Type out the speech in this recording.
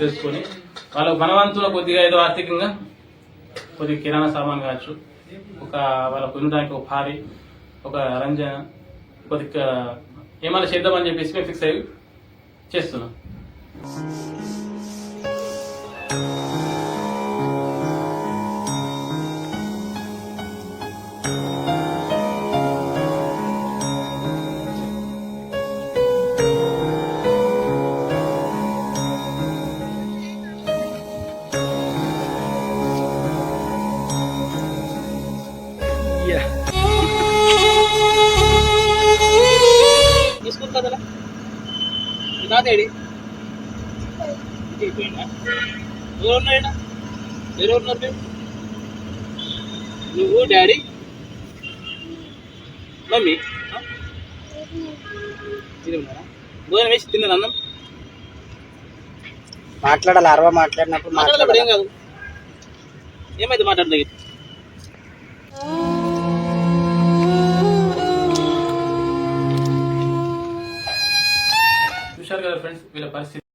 చేసుకొని వాళ్ళ మనవంతులో కొద్దిగా ఏదో ఆర్థికంగా కొద్దిగా కిరాణా సామాన్ కావచ్చు, ఒక వాళ్ళకు ఉండడానికి ఒక భారీ, ఒక రంజన కొద్దిగా ఏమైనా చేద్దామని చెప్పేసి మేము ఫిక్స్ అయ్యి చేస్తున్నాం. తీసుకుని కదలా నాదేడి ఎవరున్నాడా, ఎవరున్నారు? నువ్వు, డాడీ, మమ్మీ తిన్నారా? భోజనం వేసి తిన్నారు అన్నం. మాట్లాడాలి, అరవై మాట్లాడినప్పుడు మాట్లాడప్పుడు ఏం కాదు. ఏమైతే మాట్లాడలేదు. చూశారు కదా ఫ్రెండ్స్ వీళ్ళ పరిస్థితి.